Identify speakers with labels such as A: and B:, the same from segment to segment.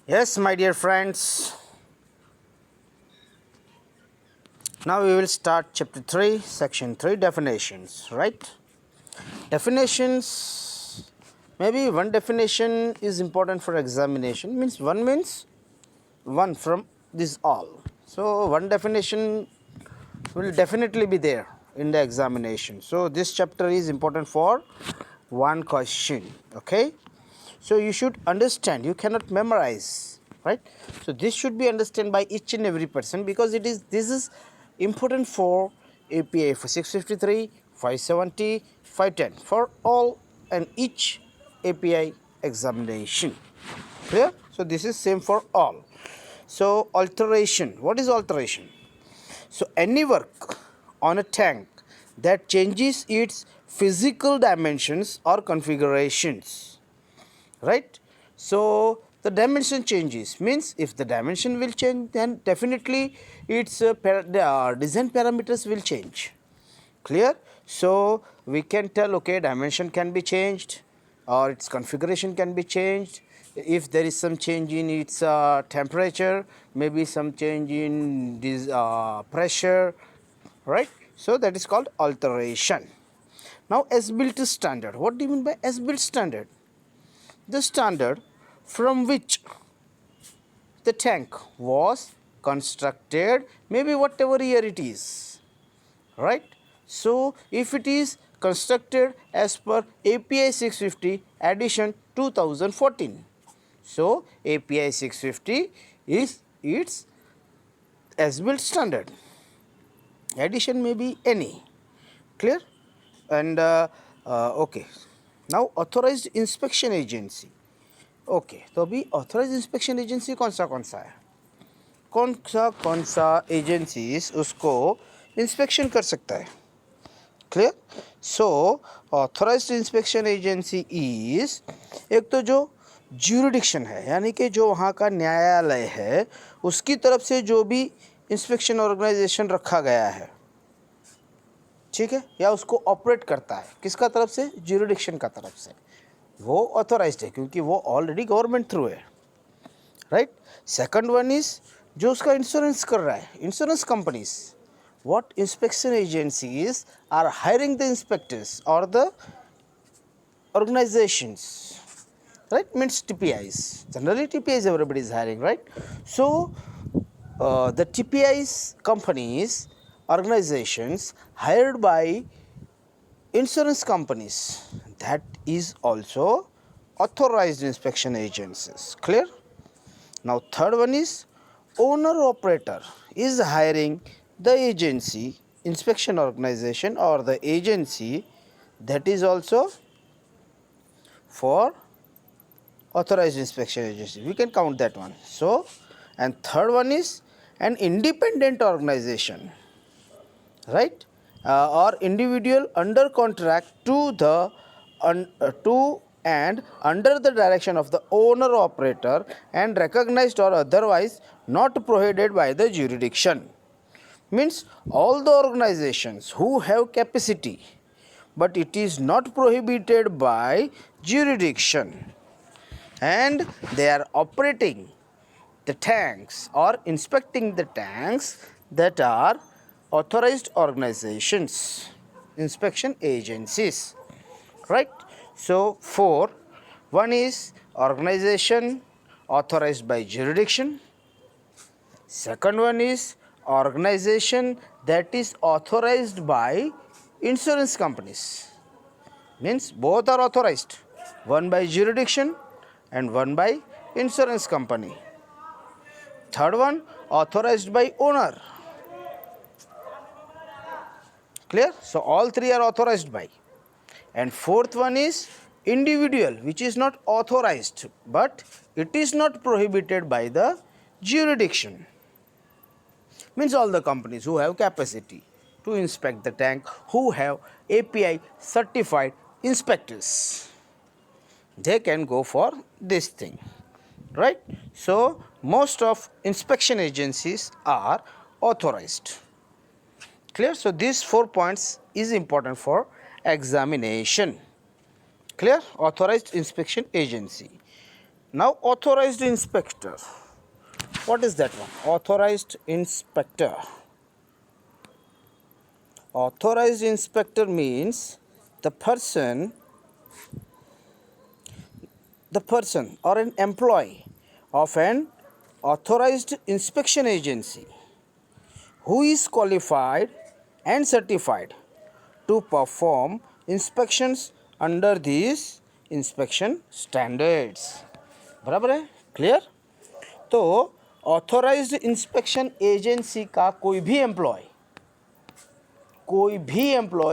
A: Yes, my dear friends. Now we will start chapter 3, section 3, definitions, right? Definitions, maybe one definition is important for examination, means one from this all. So one definition will definitely be there in the examination. So this chapter is important for one question, okay? So you should understand, you cannot memorize, right? So this should be understood by each and every person, because this is important for API for 653, 570, 510, for all and each API examination. Clear? So this is same for all. So alteration, what is alteration? So any work on a tank that changes its physical dimensions or configurations, right? So the dimension changes, means if the dimension will change, then definitely its design parameters will change. Clear? So we can tell, okay, dimension can be changed or its configuration can be changed. If there is some change in its temperature, maybe some change in this pressure, right? So that is called alteration. Now as-built standard, what do you mean by as-built standard? The standard from which the tank was constructed, maybe whatever year it is, right? So if it is constructed as per API 650 edition 2014, so API 650 is its as-built standard. Edition may be any. Clear? And okay, now authorized inspection agency. Okay तो अभी authorise inspection agency कौन सा है, कौन सा agencies उसको inspection कर सकता है. Clear? So authorised inspection agency is, एक तो जो ज्यूरिडिक्शन है, यानी कि जो वहाँ का न्यायालय है उसकी तरफ से जो भी इंस्पेक्शन ऑर्गेनाइजेशन रखा गया है, ठीक है, या उसको ऑपरेट करता है, किसका तरफ से? ज्यूरिडिक्शन का तरफ से, वो ऑथोराइज्ड है क्योंकि वो ऑलरेडी गवर्नमेंट थ्रू है, राइट. सेकंड वन इज जो उसका इंश्योरेंस कर रहा है, insurance companies. What inspection agencies are hiring the inspectors और the organizations, right? Means TPIs. Generally TPIs everybody is hiring, right? So the TPIs companies, organizations hired by insurance companies, that is also authorized inspection agencies. Clear? Now third one is owner operator is hiring the agency, inspection organization or the agency, that is also for authorized inspection agency. We can count that one. So and third one is an independent organization, right? Or individual under contract to the to and under the direction of the owner operator and recognized or otherwise not prohibited by the jurisdiction. Means all the organizations who have capacity but it is not prohibited by jurisdiction and they are operating the tanks or inspecting the tanks, that are authorized organizations, inspection agencies, right? So four, one is organization authorized by jurisdiction, second one is organization that is authorized by insurance companies, means both are authorized, one by jurisdiction and one by insurance company. Third one, authorized by owner. Clear? So all three are authorized by. And fourth one is individual, which is not authorized but it is not prohibited by the jurisdiction. Means all the companies who have capacity to inspect the tank, who have API certified inspectors, they can go for this thing, right? So most of inspection agencies are authorized. Clear? So these 4 points is important for examination. Clear? Authorized inspection agency. Now authorized inspector. What is that one? Authorized inspector. Authorized inspector means the person or an employee of an authorized inspection agency who is qualified and certified to perform inspections under these inspection standards. बराबर है? Clear? तो authorised inspection agency का कोई भी employ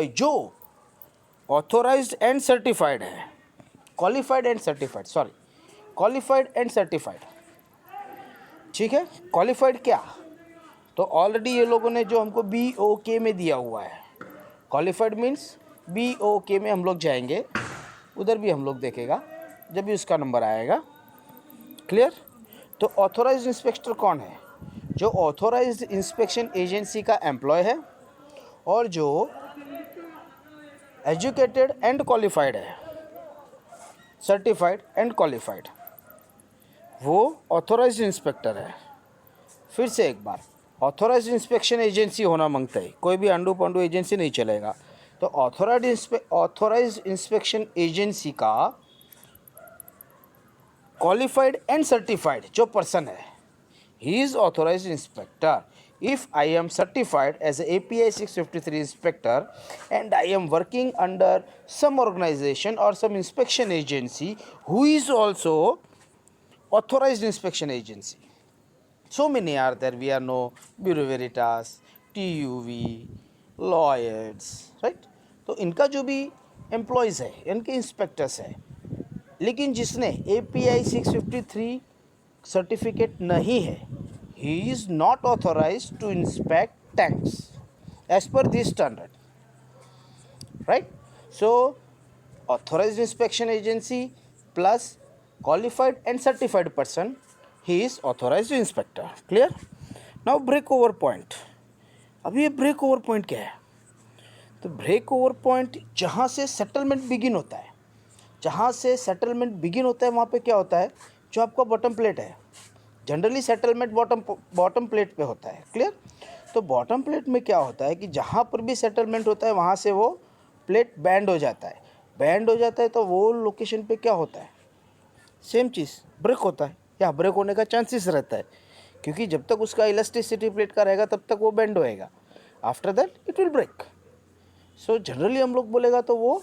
A: जो authorised and certified है, qualified and certified, ठीक है? क्वालिफाइड क्या? तो ऑलरेडी ये लोगों ने जो हमको BOK में दिया हुआ है, क्वालिफाइड मीन्स BOK में हम लोग जाएंगे, उधर भी हम लोग देखेगा जब भी उसका नंबर आएगा। क्लियर? तो ऑथोराइज्ड इंस्पेक्टर कौन है? जो ऑथोराइज्ड इंस्पेक्शन एजेंसी का एम्प्लॉय है और जो एजुकेटेड एंड क्वालिफाइड है, सर्टिफाइड एंड क्वालिफाइड, वो ऑथोराइज्ड इंस्पेक्टर है। फिर से एक बार, ऑथोराइज्ड इंस्पेक्शन एजेंसी होना मांगता है, कोई भी अंडू पंडू एजेंसी नहीं चलेगा। तो ऑथोराइज्ड इंस्पेक्शन एजेंसी का क्वालिफाइड एंड सर्टिफाइड जो पर्सन है, he is authorised inspector. If I am certified as a API 653 inspector and I am working under some organization or some inspection agency who is also authorized inspection agency. So many are there. We are know Bureau Veritas, TUV, Lloyds, right? तो इनका जो भी employees है, इनके inspectors है, लेकिन जिसने API 653 certificate नहीं है, he is not authorized to inspect tanks as per this standard, right? So authorized inspection agency plus qualified and certified person, he is authorized inspector. Clear? Now break over point. अभी ये break over point क्या है? तो break over point जहाँ से settlement begin होता है, वहाँ पे क्या होता है? जो आपका बॉटम प्लेट है, जनरली सेटलमेंट बॉटम प्लेट पे होता है। क्लियर? तो बॉटम प्लेट में क्या होता है कि जहाँ पर भी सेटलमेंट होता है वहाँ से वो प्लेट बैंड हो जाता है, तो वो लोकेशन पे क्या होता है? सेम चीज़ ब्रेक होता है या ब्रेक होने का चांसेस रहता है, क्योंकि जब तक उसका इलास्टिसिटी प्लेट का रहेगा तब तक वो बैंड होएगा, after that it will break. So generally हम लोग बोलेगा तो वो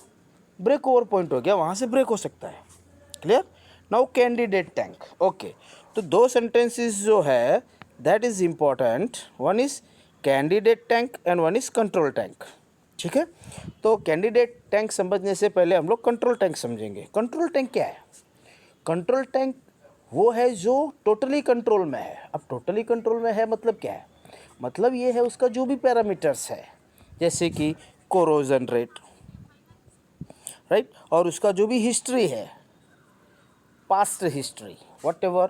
A: ब्रेक ओवर पॉइंट हो गया, वहाँ से ब्रेक हो सकता है। Clear? Now candidate tank. Okay, तो दो सेंटेंसेस जो है that is important, one is candidate tank and one is control tank. ठीक है? तो कैंडिडेट टैंक समझने से पहले हम लोग कंट्रोल टैंक समझेंगे। कंट्रोल टैंक क्या है? कंट्रोल टैंक वो है जो टोटली कंट्रोल में है। अब टोटली कंट्रोल में है मतलब क्या है? मतलब ये है उसका जो भी पैरामीटर्स है, जैसे कि कोरोजन रेट, राइट, और उसका जो भी हिस्ट्री है, past history, whatever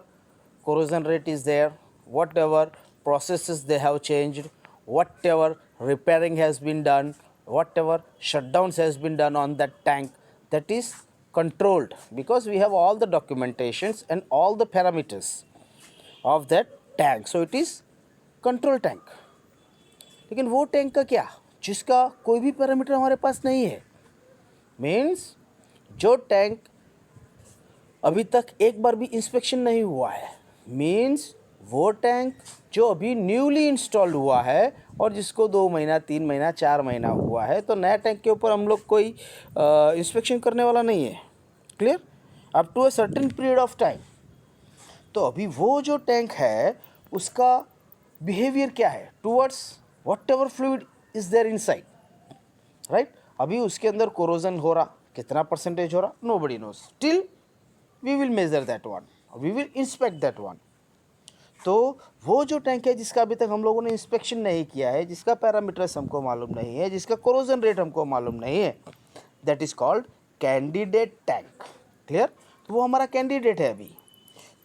A: corrosion rate is there, whatever processes they have changed, whatever repairing has been done, whatever shutdowns has been done on that tank, that is controlled because we have all the documentations and all the parameters of that tank, so it is control tank. लेकिन वो tank का क्या जिसका कोई भी parameter हमारे पास नहीं है, मीन्स जो टैंक अभी तक एक बार भी इंस्पेक्शन नहीं हुआ है, मीन्स वो टैंक जो अभी न्यूली इंस्टॉल हुआ है और जिसको 2 महीना 3 महीना 4 महीना हुआ है, तो नया टैंक के ऊपर हम लोग कोई इंस्पेक्शन करने वाला नहीं है। Clear? Up to a certain period of time. तो अभी वो जो टैंक है उसका बिहेवियर क्या है towards whatever fluid is there inside, right? अभी उसके अंदर कोरोजन हो रहा, कितना परसेंटेज हो रहा, nobody knows, still we will measure that one, we will inspect that one. तो वो जो टैंक है जिसका अभी तक हम लोगों ने इंस्पेक्शन नहीं किया है, जिसका पैरामीटर्स हमको मालूम नहीं है, जिसका कोरोजन रेट हमको मालूम नहीं है, that is called candidate tank. Clear? तो वो हमारा कैंडिडेट है अभी,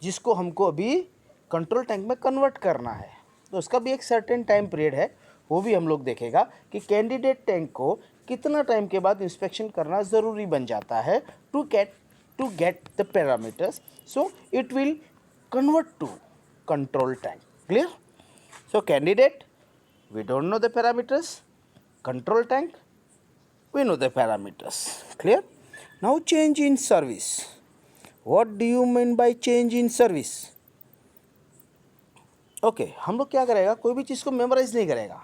A: जिसको हमको अभी कंट्रोल टैंक में कन्वर्ट करना है। तो उसका भी एक सर्टेन टाइम पीरियड है, वो भी हम लोग देखेगा कि कैंडिडेट टैंक को कितना टाइम के बाद इंस्पेक्शन करना ज़रूरी बन जाता है to get to get the parameters. So it will convert to control tank. Clear? So candidate, we don't know the parameters. Control tank, we know the parameters. Clear? Now change in service. What do you mean by change in service? Okay हम लोग क्या करेगा, कोई भी चीज़ को memorise नहीं करेगा,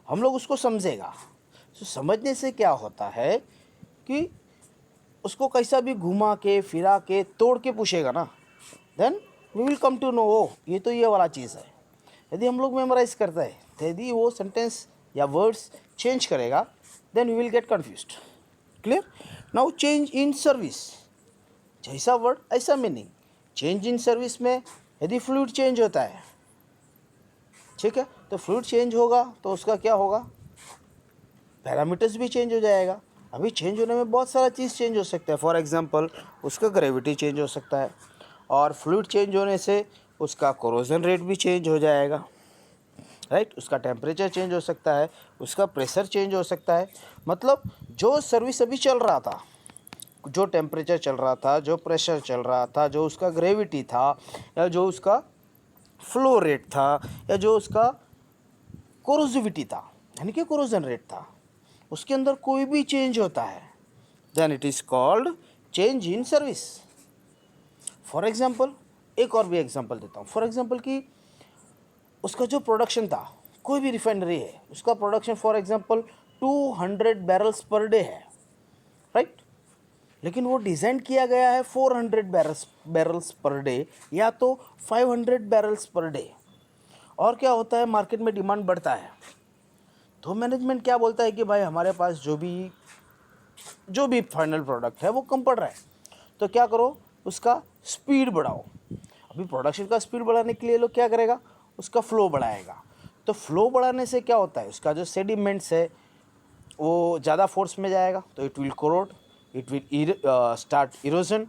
A: हम लोग उसको समझेगा. तो समझने से क्या होता है कि उसको कैसा भी घुमा के फिरा के तोड़ के पूछेगा ना, then we will come to know, ओ ये तो ये वाला चीज़ है. यदि हम लोग मेमोराइज करते हैं तो यदि वो सेंटेंस या वर्ड्स चेंज करेगा, then we will get confused. Clear? Now change in service, जैसा वर्ड ऐसा मीनिंग. चेंज इन सर्विस में यदि फ्लूइड चेंज होता है, ठीक है, तो फ्लूइड चेंज होगा तो उसका क्या होगा, पैरामीटर्स भी चेंज हो जाएगा. अभी चेंज होने में बहुत सारा चीज़ चेंज हो सकता है. फॉर एग्जांपल उसका ग्रेविटी चेंज हो सकता है, और फ्लूइड चेंज होने से उसका कोरोजन रेट भी चेंज हो जाएगा, राइट. उसका टेम्परेचर चेंज हो सकता है, उसका प्रेशर चेंज हो सकता है. मतलब जो सर्विस अभी चल रहा था, जो टेम्परेचर चल रहा था, जो प्रेशर चल रहा था, जो उसका ग्रेविटी था, या जो उसका फ्लो रेट था, या जो उसका कोरोजिविटी था यानी कि कोरोजन रेट था, उसके अंदर कोई भी चेंज होता है, then it is called change in service. For example एक और भी एग्जांपल देता हूँ. फॉर एग्जांपल कि उसका जो प्रोडक्शन था, कोई भी रिफाइनरी है, उसका production for example 200 barrels per day है, राइट. लेकिन वो डिज़ाइन किया गया है 400 बैरल्स पर डे या तो 500 बैरल्स पर डे. और क्या होता है, मार्केट में डिमांड बढ़ता है, तो मैनेजमेंट क्या बोलता है कि भाई हमारे पास जो भी फाइनल प्रोडक्ट है वो कम पड़ रहा है, तो क्या करो, उसका स्पीड बढ़ाओ. अभी प्रोडक्शन का स्पीड बढ़ाने के लिए लोग क्या करेगा, उसका फ्लो बढ़ाएगा. तो फ्लो बढ़ाने से क्या होता है, उसका जो सेडिमेंट्स है वो ज़्यादा फोर्स में जाएगा, तो it will corrode, it will start erosion,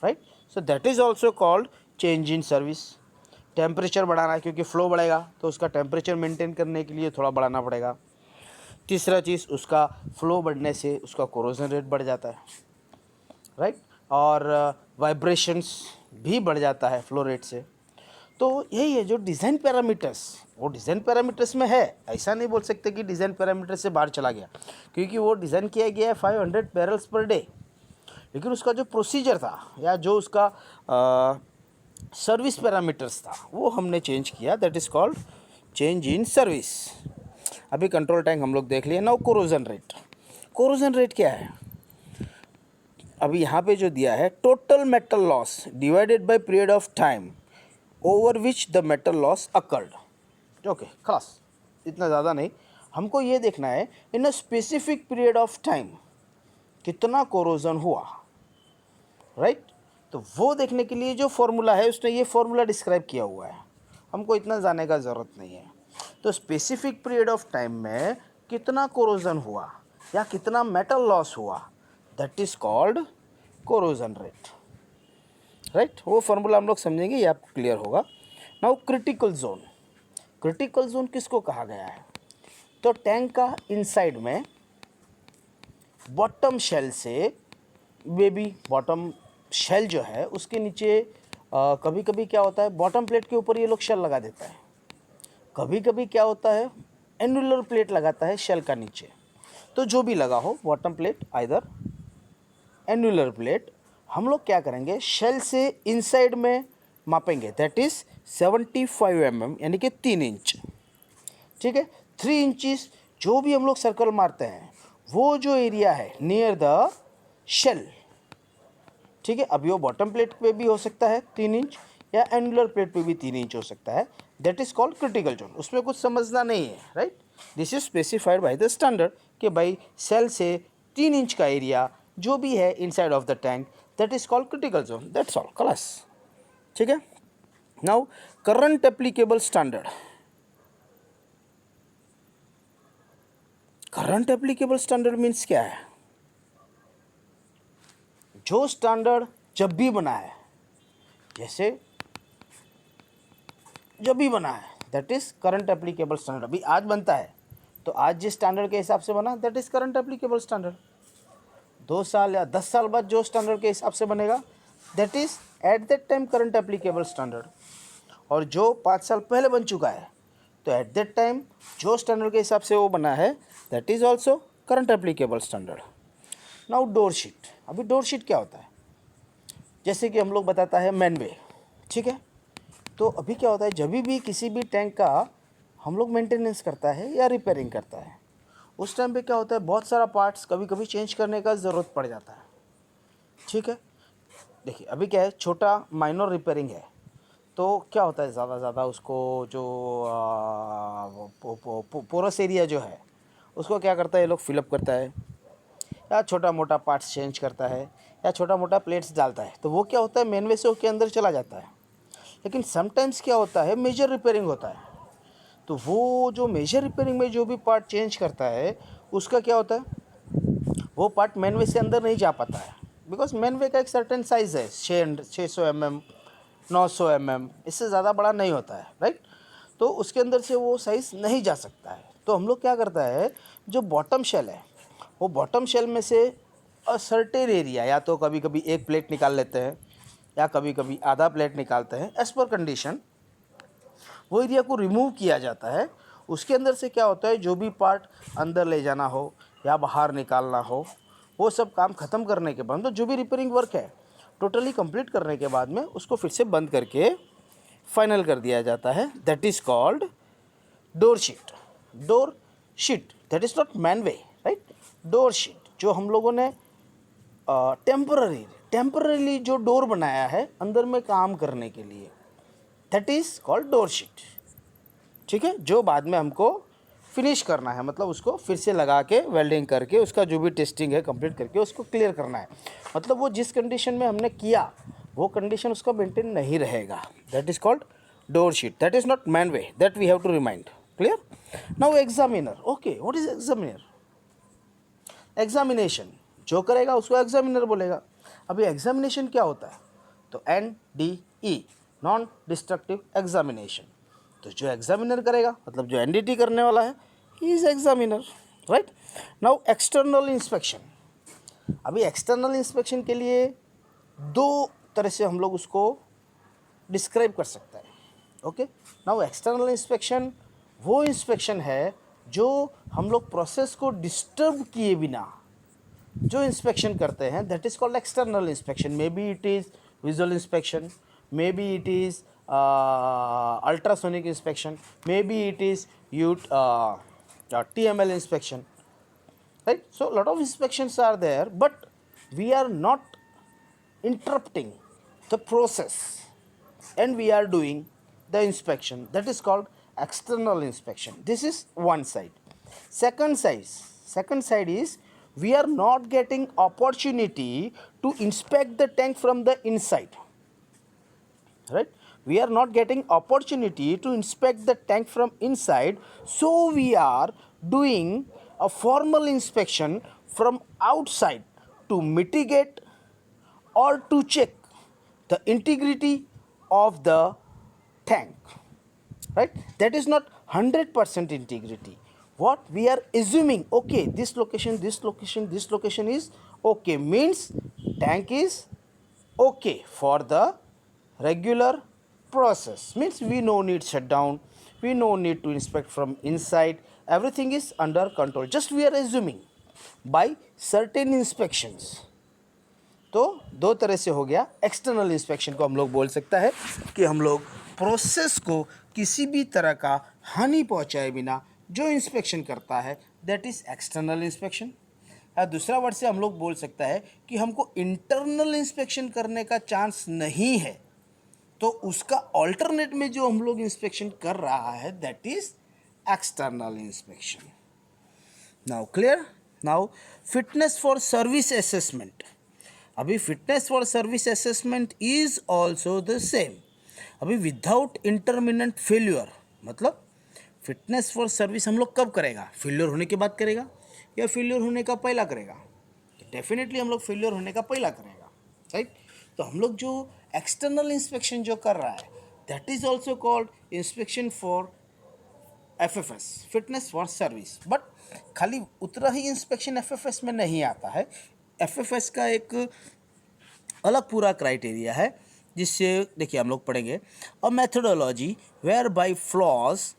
A: right. So that is also called change in service. Temperature बढ़ाना, क्योंकि फ्लो बढ़ेगा तो उसका टेम्परेचर मेंटेन करने के लिए थोड़ा बढ़ाना पड़ेगा. तीसरा चीज़, उसका फ्लो बढ़ने से उसका कोरोजन रेट बढ़ जाता है, राइट. और वाइब्रेशंस भी बढ़ जाता है फ्लो रेट से. तो यही है जो डिज़ाइन पैरामीटर्स, वो डिज़ाइन पैरामीटर्स में है. ऐसा नहीं बोल सकते कि डिज़ाइन पैरामीटर से बाहर चला गया, क्योंकि वो डिज़ाइन किया गया है 500 बैरल्स पर डे, लेकिन उसका जो प्रोसीजर था या जो उसका सर्विस पैरामीटर्स था वो हमने चेंज किया. That is called change in service. अभी कंट्रोल टैंक हम लोग देख लिए. Now corrosion rate. Corrosion rate क्या है, अभी यहाँ पे जो दिया है, total metal loss divided by period of time over which the metal loss occurred. Okay खलास, इतना ज़्यादा नहीं, हमको ये देखना है in a specific period of time कितना कोरोजन हुआ, राइट. तो वो देखने के लिए जो फॉर्मूला है, उसने ये फॉर्मूला डिस्क्राइब किया हुआ है, हमको इतना जाने का ज़रूरत नहीं है. तो स्पेसिफिक पीरियड ऑफ टाइम में कितना कोरोजन हुआ या कितना मेटल लॉस हुआ, that is called corrosion rate, right. वो फार्मूला हम लोग समझेंगे, ये आपको क्लियर होगा. Now critical zone. Critical zone किसको कहा गया है, तो टैंक का इनसाइड में बॉटम शेल से, बेबी बॉटम शेल जो है उसके नीचे कभी कभी क्या होता है, बॉटम प्लेट के ऊपर ये लोग शेल लगा देता है. कभी कभी क्या होता है, एनुलर प्लेट लगाता है शेल का नीचे. तो जो भी लगा हो, bottom plate either annular plate, हम लोग क्या करेंगे, शेल से इनसाइड में मापेंगे, दैट इज़ 75 mm यानी कि 3 इंच, ठीक है. 3 इंचज़ जो भी हम लोग सर्कल मारते हैं वो जो एरिया है नियर द शेल, ठीक है. अभी वो बॉटम प्लेट पे भी हो सकता है 3 इंच, या एनुलर प्लेट पे भी 3 इंच हो सकता है. That is called critical zone. उसमें कुछ समझना नहीं है, right. This is specified by the standard कि भाई सेल से 3 इंच का एरिया जो भी है inside of the tank, that is called critical zone. That's all class, ठीक है. Now current applicable standard. Current applicable standard means क्या है, जो स्टैंडर्ड जब भी बना है, जैसे जब भी बना है, that is current applicable standard. अभी आज बनता है तो आज जिस स्टैंडर्ड के हिसाब से बना, that is current applicable standard. 2 साल या 10 साल बाद जो स्टैंडर्ड के हिसाब से बनेगा, that is at that time current applicable standard. और जो 5 साल पहले बन चुका है, तो एट दैट टाइम जो स्टैंडर्ड के हिसाब से वो बना है, that is also current applicable standard. Now door sheet. अभी डोर शीट क्या होता है, जैसे कि हम लोग बताता है मैनवे, ठीक है। तो अभी क्या होता है, जब भी किसी भी टैंक का हम लोग मेंटेनेंस करता है या रिपेयरिंग करता है, उस टाइम पे क्या होता है, बहुत सारा पार्ट्स कभी कभी चेंज करने का ज़रूरत पड़ जाता है, ठीक है। देखिए अभी क्या है, छोटा माइनर रिपेयरिंग है, तो क्या होता है, ज़्यादा उसको जो पोरस एरिया जो है उसको क्या करता है, ये लोग फिलअप करता है, या छोटा मोटा पार्ट्स चेंज करता है, या छोटा मोटा प्लेट्स डालता है, तो वो क्या होता है, मेनवे से उसके अंदर चला जाता है। लेकिन समटाइम्स क्या होता है, मेजर रिपेयरिंग होता है, तो वो जो मेजर रिपेयरिंग में जो भी पार्ट चेंज करता है, उसका क्या होता है, वो पार्ट मैनवे से अंदर नहीं जा पाता है, बिकॉज मैनवे का एक सर्टेन साइज़ है, 600 mm, 900 mm, इससे ज़्यादा बड़ा नहीं होता है, राइट। तो उसके अंदर से वो साइज़ नहीं जा सकता है। तो हम लोग क्या करता है, जो बॉटम शेल है, वो बॉटम शेल में से सर्टेन एरिया, या तो कभी कभी एक प्लेट निकाल लेते हैं, या कभी कभी आधा प्लेट निकालते हैं, एज़ पर कंडीशन वो एरिया को रिमूव किया जाता है। उसके अंदर से क्या होता है, जो भी पार्ट अंदर ले जाना हो या बाहर निकालना हो, वो सब काम ख़त्म करने के बाद, तो जो भी रिपेयरिंग वर्क है टोटली कंप्लीट करने के बाद में उसको फिर से बंद करके फाइनल कर दिया जाता है। That is called door sheet. Door sheet, that is not manway, right. Door sheet जो हम लोगों ने टेम्पररीली जो डोर बनाया है अंदर में काम करने के लिए, that is called door sheet, ठीक है। जो बाद में हमको फिनिश करना है, मतलब उसको फिर से लगा के वेल्डिंग करके उसका जो भी टेस्टिंग है कंप्लीट करके उसको क्लियर करना है, मतलब वो जिस कंडीशन में हमने किया वो कंडीशन उसका मेंटेन नहीं रहेगा, that is called door sheet. That is not manway, that we have to remind, clear. Now examiner, okay, what is examiner. Examination जो करेगा उसको एग्जामिनर बोलेगा। अभी एग्जामिनेशन क्या होता है, तो NDE, नॉन डिस्ट्रक्टिव एग्जामिनेशन। तो जो एग्जामिनर करेगा, मतलब जो NDT करने वाला है, he is examiner, right. Now external inspection. अभी एक्सटर्नल इंस्पेक्शन के लिए दो तरह से हम लोग उसको डिस्क्राइब कर सकते हैं, ओके। नाउ एक्सटर्नल इंस्पेक्शन वो इंस्पेक्शन है जो हम लोग प्रोसेस को डिस्टर्ब किए बिना जो इंस्पेक्शन करते हैं, that is called external inspection. May be it is visual inspection, may be it is ultrasonic inspection, may be it is TML inspection, right? So a lot of inspections are there, but we are not interrupting the process and we are doing the inspection. That is called external inspection. This is one side. Second side is we are not getting opportunity to inspect the tank from the inside, right. We are not getting opportunity to inspect the tank from inside, so we are doing a formal inspection from outside to mitigate or to check the integrity of the tank, right. That is not 100% integrity. What we are assuming, okay, this location is okay, means tank is okay for the regular process, means we no need shutdown, we no need to inspect from inside, everything is under control, just we are assuming by certain inspections. तो दो तरह से हो गया। External inspection को हम लोग बोल सकता है कि हम लोग प्रोसेस को किसी भी तरह का हानि पहुंचाए बिना जो इंस्पेक्शन करता है, दैट इज़ एक्सटर्नल इंस्पेक्शन। या दूसरा वर्ड से हम लोग बोल सकता है कि हमको इंटरनल इंस्पेक्शन करने का चांस नहीं है, तो उसका ऑल्टरनेट में जो हम लोग इंस्पेक्शन कर रहा है, that is external inspection. Now clear. Now fitness for service assessment. अभी fitness for service assessment is also the same. अभी विदाउट इंटरमिनेंट फेल्यूर, मतलब फिटनेस फॉर सर्विस हम लोग कब करेगा, फेल्यूर होने के बाद करेगा या फेल्यूर होने का पहला करेगा। डेफिनेटली हम लोग फेल्यूर होने का पहला करेगा, राइट। तो हम लोग जो एक्सटर्नल इंस्पेक्शन जो कर रहा है, that is also called inspection for FFS, fitness for service. But खाली उतना ही इंस्पेक्शन FFS में नहीं आता है, एफएफएस का एक अलग पूरा क्राइटेरिया है, जिससे देखिए हम लोग पढ़ेंगे a methodology whereby flaws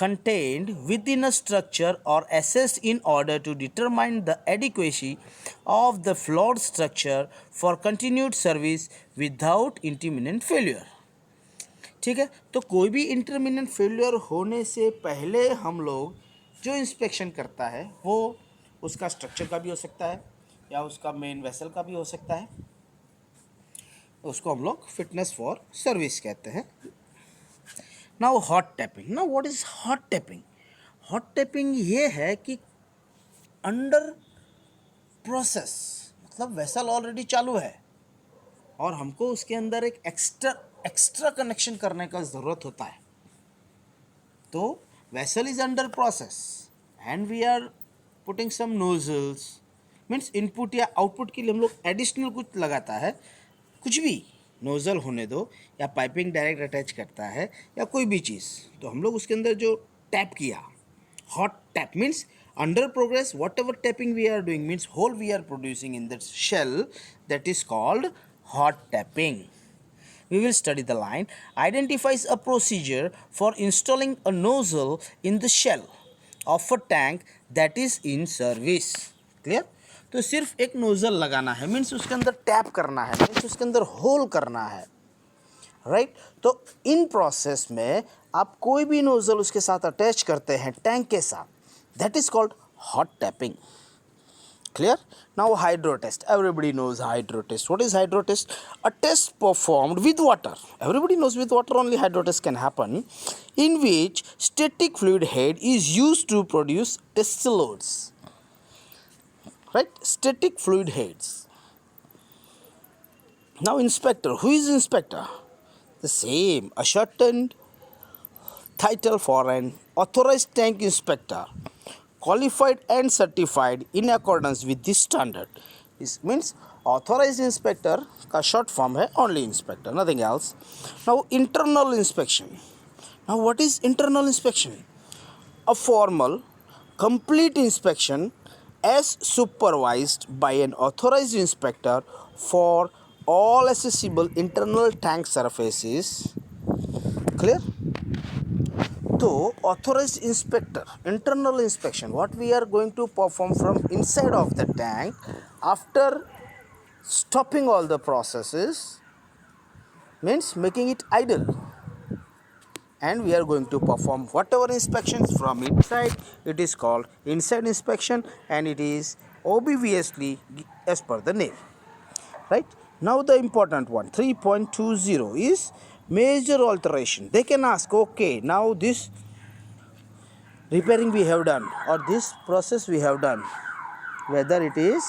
A: contained within a structure or assessed in order to determine the adequacy of the flawed structure for continued service without intermittent failure. ठीक है, तो कोई भी इंटरमिनेंट फेलियर होने से पहले हम लोग जो इंस्पेक्शन करता है वो उसका स्ट्रक्चर का भी हो सकता है या उसका मेन वेसल का भी हो सकता है, उसको हम लोग फिटनेस फॉर सर्विस कहते हैं. Now hot tapping. Now what is hot tapping? Hot tapping ये है कि अंडर प्रोसेस, मतलब वेसल ऑलरेडी चालू है और हमको उसके अंदर एक एक्स्ट्रा कनेक्शन करने का ज़रूरत होता है. तो vessel is under process and we are putting some nozzles, means input या आउटपुट के लिए हम लोग एडिशनल कुछ लगाता है, कुछ भी नोज़ल होने दो या पाइपिंग डायरेक्ट अटैच करता है या कोई भी चीज़, तो हम लोग उसके अंदर जो टैप किया, hot tap means under progress whatever tapping we are doing means hole we are producing in that shell, that is called hot tapping. We will study the line. Identifies a procedure for installing a nozzle in the shell of a tank that is in service. Clear? तो सिर्फ एक nozzle लगाना है, means उसके अंदर tap करना है, means उसके अंदर होल करना है, राइट? तो इन प्रोसेस में आप कोई भी नोज़ल उसके साथ अटैच करते हैं टैंक के साथ, that is called hot tapping. Clear? Now hydro test. Everybody knows hydro test. What is hydro test? A test performed with water. Everybody knows with water only hydro test can happen, in which static fluid head is used to produce test loads. Right? Static fluid heads. Now inspector. Who is inspector? The same. A shortened title for an authorized tank inspector, qualified and certified in accordance with this standard. This means authorized inspector का short form है only inspector, nothing else. Now internal inspection. Now what is internal inspection? A formal complete inspection as supervised by an authorized inspector for all accessible internal tank surfaces. Clear? So authorized inspector, internal inspection, what we are going to perform from inside of the tank after stopping all the processes, means making it idle, and we are going to perform whatever inspections from inside. It is called inside inspection and it is obviously as per the name, right? Now the important one, 3.20 is major alteration. They can ask, okay, now this repairing we have done or this process we have done, whether it is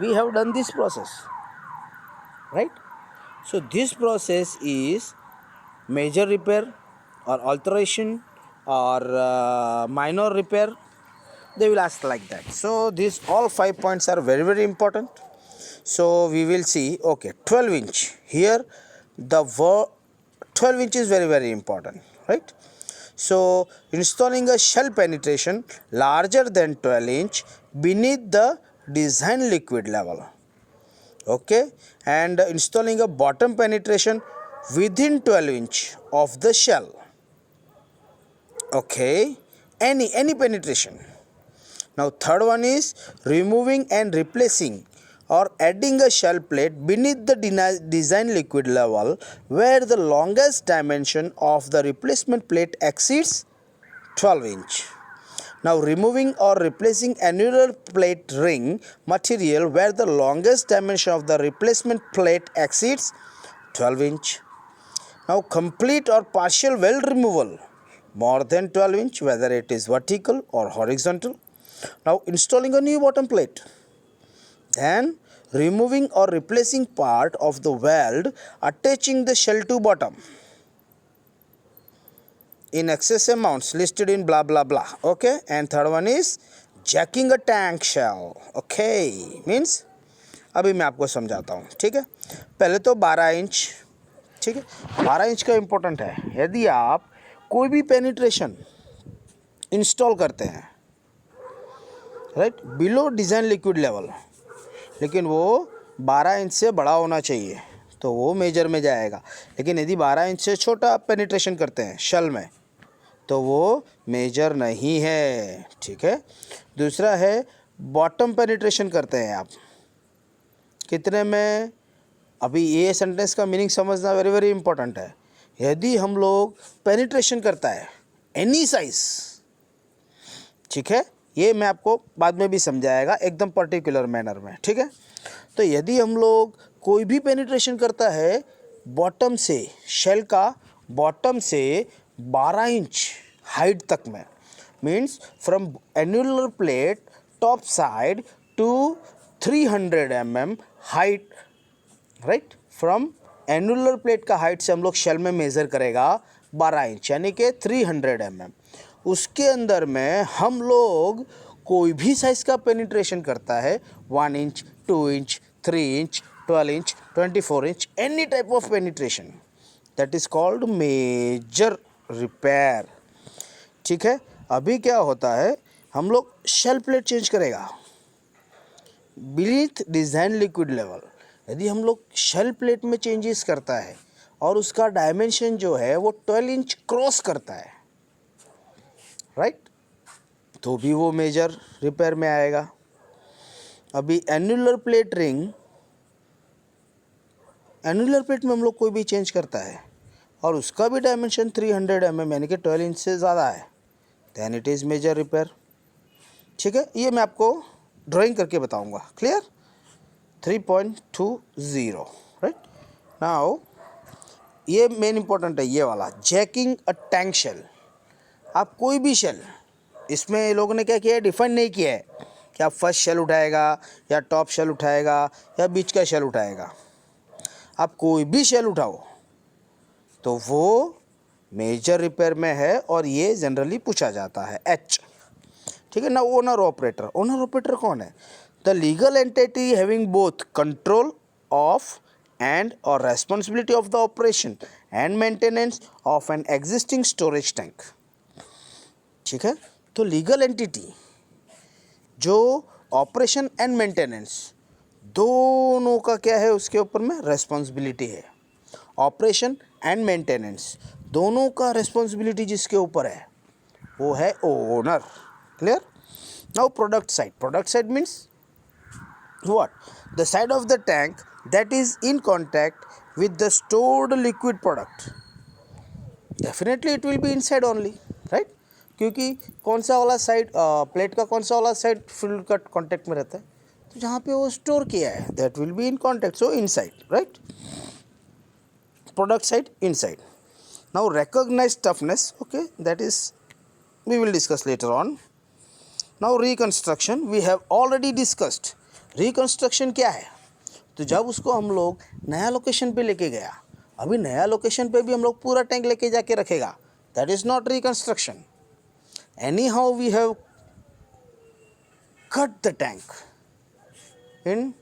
A: we have done this process, right? So this process is major repair or alteration or minor repair, they will ask like that. So these all 5 points are very very important. So we will see, okay, 12 inch here, the 12 inch is very very important, right? So installing a shell penetration larger than 12 inch beneath the design liquid level, okay, and installing a bottom penetration within 12 inch of the shell, okay, any penetration. Now third one is removing and replacing or adding a shell plate beneath the design liquid level where the longest dimension of the replacement plate exceeds 12 inch. Now removing or replacing annular plate ring material where the longest dimension of the replacement plate exceeds 12 inch. Now complete or partial weld removal more than 12 inch, whether it is vertical or horizontal. Now installing a new bottom plate. Then removing or replacing part of the weld attaching the shell to bottom in excess amounts listed in blah blah blah, okay. And third one is jacking a tank shell, okay, means अभी मैं आपको समझाता हूँ, ठीक है. पहले तो 12 inch, ठीक है, 12 इंच का इम्पोर्टेंट है. यदि आप कोई भी पेनिट्रेशन इंस्टॉल करते हैं right, below design liquid level, लेकिन वो 12 इंच से बड़ा होना चाहिए तो वो मेजर में जाएगा। लेकिन यदि 12 इंच से छोटा आप पेनिट्रेशन करते हैं शेल में तो वो मेजर नहीं है, ठीक है। दूसरा है बॉटम पेनिट्रेशन करते हैं आप कितने में। अभी ये सेंटेंस का मीनिंग समझना वेरी वेरी इंपॉर्टेंट है। यदि हम लोग पेनिट्रेशन करता है एनी साइज, ठीक है, ये मैं आपको बाद में भी समझाएगा एकदम पर्टिकुलर मैनर में, ठीक है। तो यदि हम लोग कोई भी पेनिट्रेशन करता है बॉटम से, शेल का बॉटम से 12 इंच हाइट तक में, means from annular plate top side to 300 mm height, right, from annular plate का हाइट से हम लोग शेल में मेज़र करेगा 12 इंच यानी कि 300 mm। उसके अंदर में हम लोग कोई भी साइज़ का पेनिट्रेशन करता है 1 inch, 2 inch, 3 inch, 12 inch, 24 inch, any type of penetration, that is called major repair, ठीक है। अभी क्या होता है, हम लोग शेल प्लेट चेंज करेगा बीनीथ डिज़ाइन लिक्विड लेवल। यदि हम लोग शेल प्लेट में चेंजेस करता है और उसका डायमेंशन जो है वो 12 इंच क्रॉस करता है, राइट, तो भी वो मेजर रिपेयर में आएगा। अभी annular plate ring, annular plate में हम लोग कोई भी चेंज करता है और उसका भी डायमेंशन 300 mm यानी कि 12 इंच से ज़्यादा है, then it is major repair, ठीक है। ये मैं आपको ड्राइंग करके बताऊंगा, क्लियर। 3.20, राइट। नाउ ये मेन इंपॉर्टेंट है, ये वाला जैकिंग अ टैंक शेल। आप कोई भी शेल, इसमें लोगों ने क्या किया है, डिफाइन नहीं किया है कि आप फर्स्ट शेल उठाएगा या टॉप शेल उठाएगा या बीच का शेल उठाएगा। आप कोई भी शेल उठाओ तो वो मेजर रिपेयर में है और ये जनरली पूछा जाता है एच, ठीक है ना। ओनर ऑपरेटर, ओनर ऑपरेटर कौन है? The legal entity having both control of and और responsibility of the operation and maintenance of an existing storage tank, ठीक है। तो लीगल एंटिटी जो ऑपरेशन एंड मेंटेनेंस दोनों का क्या है, उसके ऊपर में रेस्पॉन्सिबिलिटी है। ऑपरेशन एंड मेंटेनेंस दोनों का रेस्पॉन्सिबिलिटी जिसके ऊपर है वो है owner, clear. Now product side, product side means what? The side of the tank that is in contact with the stored liquid product. Definitely it will be inside only, right? क्योंकि कौन सा वाला side, plate का कौन सा वाला side fluid का contact में रहता है, तो जहाँ पे वो स्टोर किया है that will be in contact, so inside, right. Product side inside. Now recognize toughness, okay, that is we will discuss later on. Now reconstruction we have already discussed. Reconstruction क्या है, तो जब उसको हम लोग नया लोकेशन पे लेके गया, अभी नया लोकेशन पे भी हम लोग पूरा टैंक लेके जाके रखेगा, that is not reconstruction. Anyhow we have cut the tank in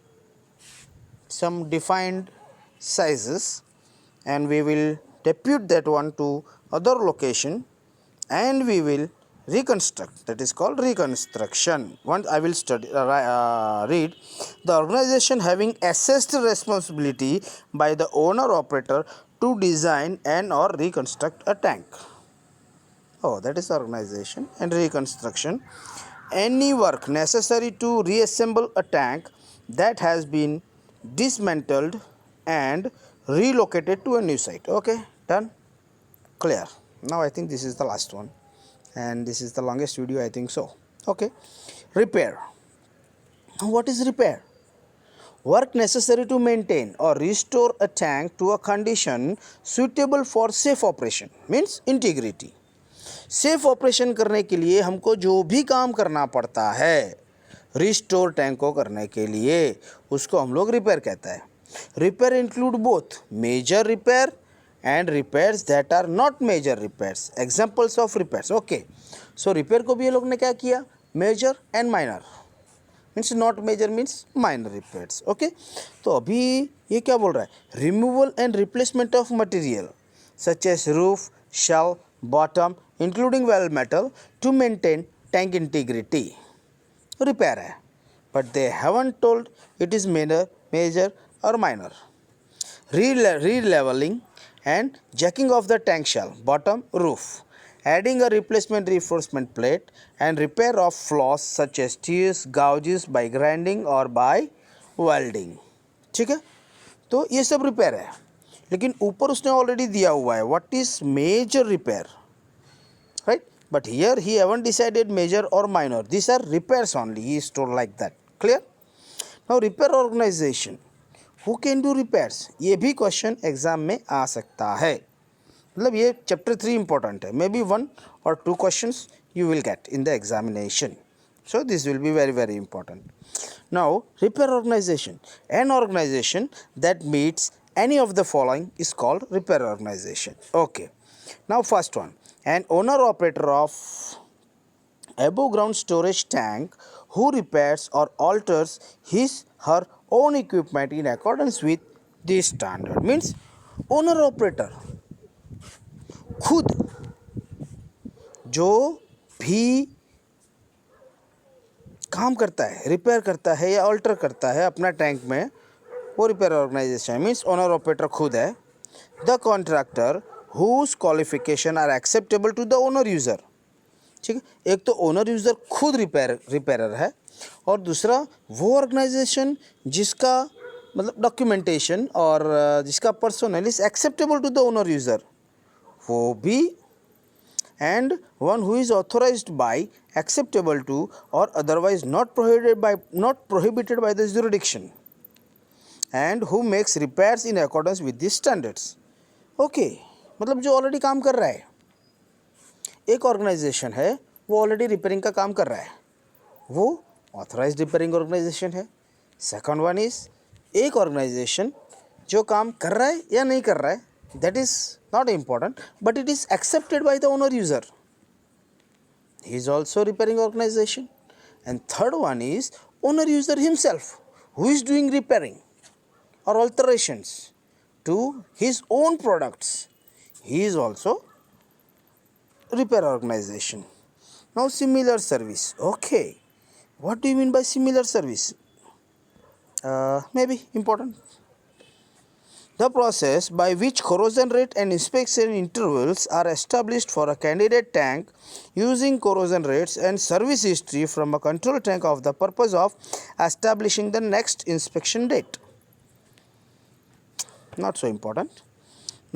A: some defined sizes and we will depute that one to other location and we will reconstruct, that is called reconstruction. Once I will read the organization having assessed responsibility by the owner operator to design and or reconstruct a tank. Oh, that is organization and reconstruction. Any work necessary to reassemble a tank that has been dismantled and relocated to a new site. Okay, done, clear. Now I think this is the last one and this is the longest video, I think so. Okay, repair. Now what is repair? Work necessary to maintain or restore a tank to a condition suitable for safe operation, means integrity. Safe operation करने के लिए हमको जो भी काम करना पड़ता है रिस्टोर टैंक को करने के लिए, उसको हम लोग रिपेयर कहता है। Repair include both major repair and repairs that are not major repairs. Examples of repairs, okay. So repair को भी ये लोग ने क्या किया, major and minor, means not major means minor repairs, okay. तो अभी ये क्या बोल रहा है, removal and replacement of material such as roof, shell, bottom, including well metal to maintain tank integrity. repair है, but they haven't told it is major or minor. Re-leveling and jacking of the tank shell, bottom roof, adding a replacement reinforcement plate and repair of flaws such as tears, gouges by grinding or by welding. ठीक है, तो ये सब repair है, लेकिन ऊपर उसने already दिया हुआ है what is major repair, right? But here he haven't decided major or minor. These are repairs only. He is told like that. Clear? Now repair organization. Who can do repairs? ये भी question exam में आ सकता है. मतलब ये chapter 3 important है. May be 1 or 2 questions you will get in the examination. So this will be very very important. Now repair organization. An organization that meets any of the following is called repair organization. Okay. Now first one. An owner operator of above ground storage tank who repairs or alters his her own equipment in accordance with this standard. Means owner operator खुद जो भी काम करता है, repair करता है या alter करता है अपना टैंक में, वो repair organisation means owner operator खुद है. The contractor whose qualification are acceptable to the owner user. ठीक है, एक तो ओनर यूज़र खुद रिपेयरर है, और दूसरा वो ऑर्गेनाइजेशन जिसका मतलब डॉक्यूमेंटेशन और जिसका personnel is acceptable to the owner user, वो भी. And one who is authorized by, acceptable to और otherwise not prohibited by the jurisdiction, and who makes repairs in accordance with this standards. Okay, मतलब जो already काम कर रहा है. एक ऑर्गेनाइजेशन है वो ऑलरेडी रिपेयरिंग का काम कर रहा है, वो ऑथराइज्ड रिपेयरिंग ऑर्गेनाइजेशन है. सेकंड वन इज एक ऑर्गेनाइजेशन जो काम कर रहा है या नहीं कर रहा है, that is not important, but it is accepted by the owner user, he is also repairing organisation. And third one is owner user himself who is doing repairing or alterations to his own products, he is also repair organization. Now similar service. Okay, what do you mean by similar service? Maybe important. The process by which corrosion rate and inspection intervals are established for a candidate tank using corrosion rates and service history from a control tank of the purpose of establishing the next inspection date. Not so important.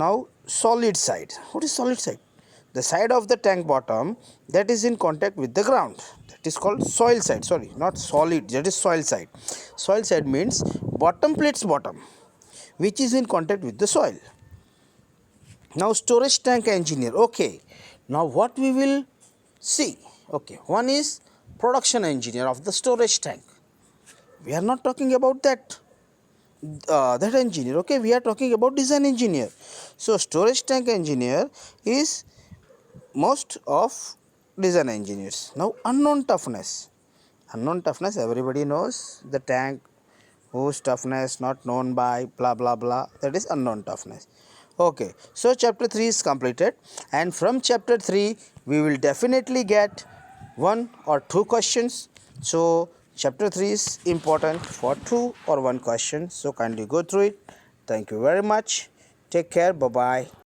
A: Now solid side. What is solid side? The side of the tank bottom that is in contact with the ground, that is called soil side. Sorry, not solid, that is soil side. Soil side means bottom plate's bottom which is in contact with the soil. Now storage tank engineer. Okay, now what we will see. Okay, one is production engineer of the storage tank. We are not talking about that engineer. Okay, we are talking about design engineer. So storage tank engineer is most of design engineers. Now unknown toughness. Unknown toughness, everybody knows the tank whose toughness not known by blah blah blah, that is unknown toughness. Okay, so chapter 3 is completed, and from chapter 3 we will definitely get 1 or 2 questions. So chapter 3 is important for 2 or 1 question, so kindly go through it. Thank you very much. Take care. Bye bye.